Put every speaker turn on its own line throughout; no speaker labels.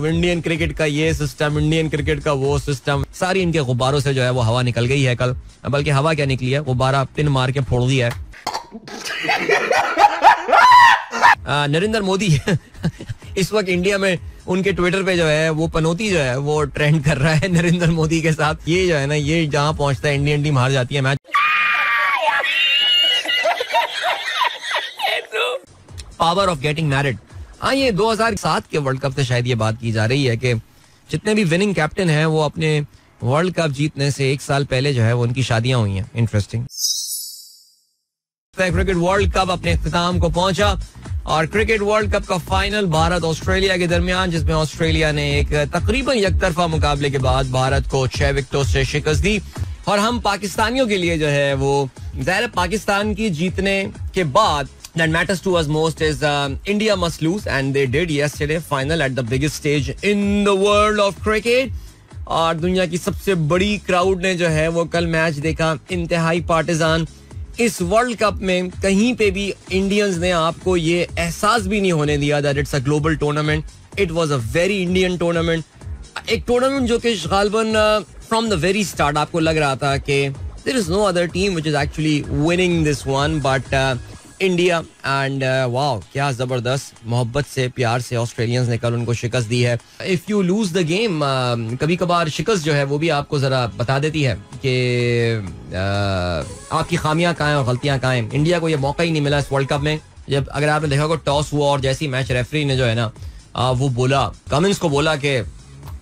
Indian cricket का ये system, Indian cricket का वो सिस्टम, सारी इनके गुब्बारों से जो है वो हवा निकल गई है कल, बल्कि हवा क्या निकली है, गुब्बारा पिन मार के फोड़ दिया है नरेंद्र मोदी इस वक्त इंडिया में उनके ट्विटर पे जो है वो पनौती जो है वो ट्रेंड कर रहा है नरेंद्र मोदी के साथ. ये जो है ना, ये जहां पहुंचता है इंडियन टीम हार जाती है match. Power of getting married. हाँ, ये 2007 के वर्ल्ड कप से शायद ये बात की जा रही है कि जितने भी विनिंग कैप्टन हैं वो अपने वर्ल्ड कप जीतने से 1 साल पहले जो है वो उनकी शादियां हुई हैं. इंटरेस्टिंग. क्रिकेट वर्ल्ड कप अपने इख्तिताम को पहुंचा और क्रिकेट वर्ल्ड कप का फाइनल भारत ऑस्ट्रेलिया के दरमियान, जिसमें ऑस्ट्रेलिया ने एक तकरीबन एकतरफा मुकाबले के बाद भारत को 6 विकेटों से शिकस्त दी. और हम पाकिस्तानियों के लिए जो है वो ज़ाहिर पाकिस्तान की जीतने के बाद that matters to us most is India must lose and they did yesterday final at the biggest stage in the world of cricket. और दुनिया की सबसे बड़ी क्राउड ने जो है वो कल मैच देखा, इंतहाई पार्टिजान. इस वर्ल्ड कप में कहीं पे भी इंडियंस ने आपको ये एहसास भी नहीं होने दिया that it's a global tournament. It was a very Indian tournament. एक टूर्नामेंट जो कि गालिबन from the very start आपको लग रहा था कि there is no other team which is actually winning this one but India. And wow, क्या जबरदस्त मोहब्बत से प्यार से ऑस्ट्रेलियंस ने कल उनको शिकस्त दी है. If you lose the game, कभी कभार शिकस्त जो है वो भी आपको जरा बता देती है कि आपकी खामियां कहाँ हैं और गलतियां कहाँ हैं. इंडिया को ये मौका ही नहीं मिला इस वर्ल्ड कप में. जब अगर आपने देखा होगा टॉस हुआ और जैसी मैच रेफरी ने जो है ना वो बोला, कमिंस को बोला कि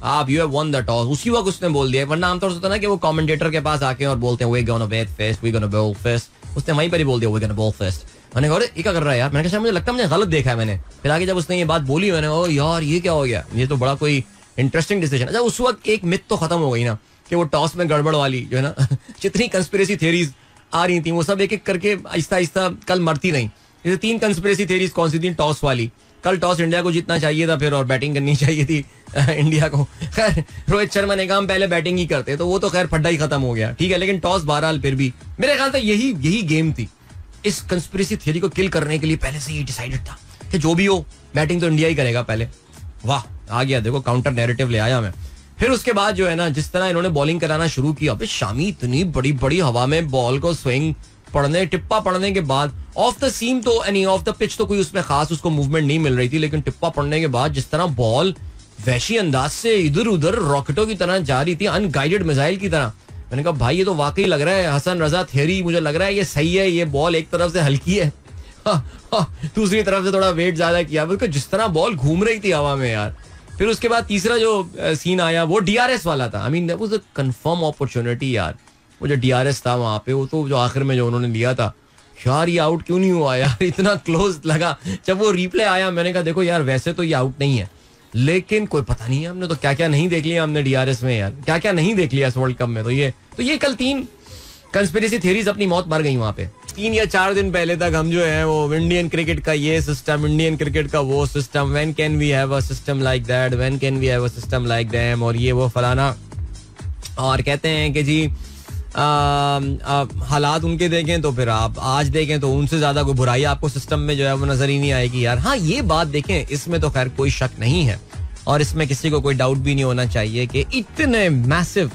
आप you have one the toss, उसी वक्त उसने बोल दिया. वरना आमतौर से होता है ना कि वो कमेंटेटर के पास आके और बोलते हैं we gonna bat first, we gonna bowl first. उसने वहीं पर ही बोल दिया वी गोना बॉल फर्स्ट. मैंने कहा ये क्या कर रहा है यार. मैंने कहा मुझे लगता है मुझे गलत देखा है मैंने. फिर आगे जब उसने ये बात बोली मैंने ओ यार ये क्या हो गया, ये तो बड़ा कोई इंटरेस्टिंग डिसीजन. अच्छा, उस वक्त एक मिथ तो खत्म हो गई ना कि वो टॉस में गड़बड़ वाली जो है ना जितनी कंस्पिरेसी थ्योरीज आ रही थी वो सब एक एक करके आहिस्ता आहिस्ता कल मरती रही. जैसे 3 कंस्पिरेसी थ्योरीज कौन सी थी. टॉस वाली, कल टॉस इंडिया को जीतना चाहिए था फिर और बैटिंग करनी चाहिए थी इंडिया को. खैर रोहित शर्मा ने कहा हम पहले बैटिंग ही करते, तो वो तो खैर फड्डा ही खत्म हो गया. ठीक है, लेकिन टॉस बहरहाल फिर भी मेरे ख्याल से यही गेम थी. इस कंस्पिरेसी थ्योरी को किल करने के लिए पहले से ही डिसाइडेड था कि जो भी हो बैटिंग तो इंडिया ही करेगा पहले. वाह, आ गया देखो, काउंटर नैरेटिव ले आया मैं. फिर उसके बाद जो है ना जिस तरह इन्होंने बॉलिंग कराना शुरू किया, अबे शामी इतनी बड़ी बड़ी हवा में बॉल को स्विंग पड़ने, टिप्पा पड़ने के बाद ऑफ द सीम तो यानी ऑफ द पिच तो कोई उसमें खास उसको मूवमेंट नहीं मिल रही थी, लेकिन टिप्पा पड़ने के बाद जिस तरह बॉल वैशी अंदाज से इधर उधर रॉकेटों की तरह जा रही थी, अनगाइडेड मिसाइल की तरह. मैंने कहा भाई ये तो वाकई लग रहा है हसन रजा थ्योरी, मुझे लग रहा है ये सही है. ये बॉल एक तरफ से हल्की है, दूसरी तरफ से थोड़ा वेट ज्यादा किया. बिल्कुल जिस तरह बॉल घूम रही थी हवा में यार. फिर उसके बाद तीसरा जो सीन आया वो डीआरएस वाला था. I mean that was a confirm opportunity यार. वो जो डीआरएस था वहां पे, वो तो जो आखिर में जो उन्होंने लिया था, यार ये आउट क्यों नहीं हुआ यार. इतना क्लोज लगा. जब वो रिप्ले आया मैंने कहा देखो यार वैसे तो ये आउट नहीं है, लेकिन कोई पता नहीं है हमने तो क्या क्या नहीं देख लिया हमने डीआरएस में यार, क्या क्या नहीं देख लिया इस वर्ल्ड कप में. तो ये कल 3 कंस्पिरेसी थ्योरीज अपनी मौत मर गई वहां पे. 3 या 4 दिन पहले तक हम जो है वो इंडियन क्रिकेट का ये सिस्टम, इंडियन क्रिकेट का वो system, when can we have a system like that, when can we have a system like them, और ये वो फलाना. और कहते हैं कि जी हालात उनके देखें तो फिर आप आज देखें तो उनसे ज्यादा कोई बुराई आपको सिस्टम में जो है वो नजर ही नहीं आएगी यार. हाँ, ये बात देखें, इसमें तो खैर कोई शक नहीं है और इसमें किसी को कोई डाउट भी नहीं होना चाहिए कि इतने मैसिव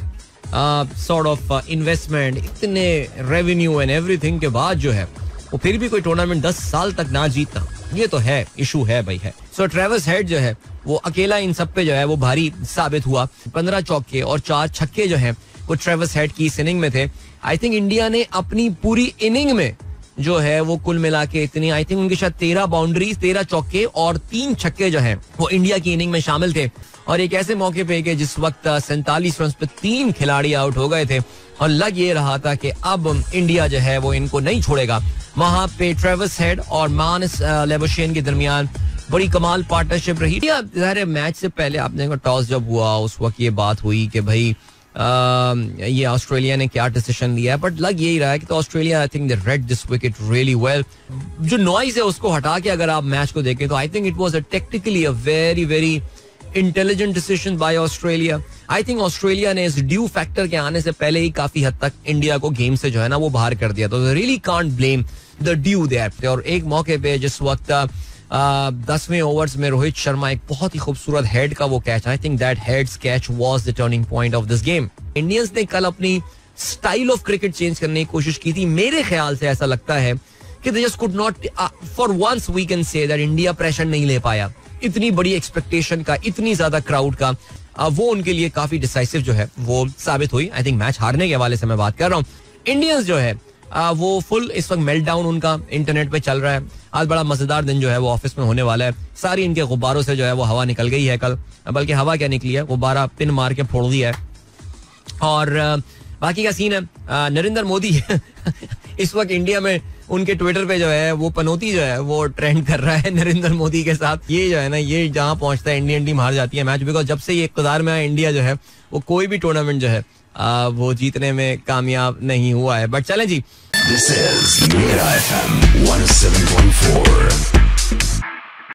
सॉर्ट ऑफ इन्वेस्टमेंट, इतने रेवेन्यू एंड एवरीथिंग के बाद जो है वो फिर भी कोई टूर्नामेंट 10 साल तक ना जीतना, ये तो है इशू है भाई है. सो ट्रेविस हेड जो है वो अकेला इन सब पे जो है वो भारी साबित हुआ. 15 चौके और 4 छक्के जो है वो ट्रेविस हेड की इस इनिंग में थे. आई थिंक इंडिया ने अपनी पूरी इनिंग में जो है वो कुल मिला के इतनी, आई थिंक उनके शायद 13 बाउंड्रीज, 13 चौके और 3 छक्के जो हैं वो इंडिया की इनिंग में शामिल थे. और एक ऐसे मौके पे कि जिस वक्त 47 रन पे 3 खिलाड़ी आउट हो गए थे और लग ये रहा था कि अब इंडिया जो है वो इनको नहीं छोड़ेगा. वहां पे ट्रेविस हेड और मानस लेबोशेन के दरमियान बड़ी कमाल पार्टनरशिप रही. ज़ाहिर मैच से पहले आपने टॉस जब हुआ उस वक्त ये बात हुई कि भाई ये ऑस्ट्रेलिया ने क्या डिसीजन लिया है, बट लग यही रहा है कि तो Australia I think they read this wicket really well. जो नॉइज है उसको हटा के अगर आप मैच को देखें तो I think it was technically a very very intelligent decision by Australia. I think Australia ने इस ड्यू फैक्टर के आने से पहले ही काफी हद तक इंडिया को गेम से जो है ना वो बाहर कर दिया. तो really can't blame the dew there. और एक मौके पे जिस वक्त 10वें ओवर्स में रोहित शर्मा एक बहुत ही खूबसूरत हेड का वो catch, I think that heads catch was the turning point of this game. Indians ने कल अपनी स्टाइल ऑफ क्रिकेट चेंज करने की कोशिश की थी. मेरे ख्याल से ऐसा लगता है कि they just could not, for once we can say that India pressure नहीं ले पाया. इतनी बड़ी एक्सपेक्टेशन का, इतनी ज्यादा क्राउड का, वो उनके लिए काफी डिसाइसिव जो है वो साबित हुई. आई थिंक मैच हारने के हवाले से मैं बात कर रहा हूँ. इंडियंस जो है वो फुल इस वक्त मेल्टडाउन उनका इंटरनेट पे चल रहा है. आज बड़ा मजेदार दिन जो है वो ऑफिस में होने वाला है. सारी इनके गुब्बारों से जो है वो हवा निकल गई है कल, बल्कि हवा क्या निकली है, गुब्बारा पिन मार के फोड़ दिया है. और बाकी का सीन है नरेंद्र मोदी इस वक्त इंडिया में उनके ट्विटर पे जो है वो पनौती जो है वो ट्रेंड कर रहा है नरेंद्र मोदी के साथ. ये जो है ना, ये जहां पहुंचता है इंडियन टीम हार जाती है मैच, बिकॉज जब से ये इक़्तिदार में आया इंडिया जो है वो कोई भी टूर्नामेंट जो है वो जीतने में कामयाब नहीं हुआ है. बट चलें जी,
दिस इज मेरा FM 107.4.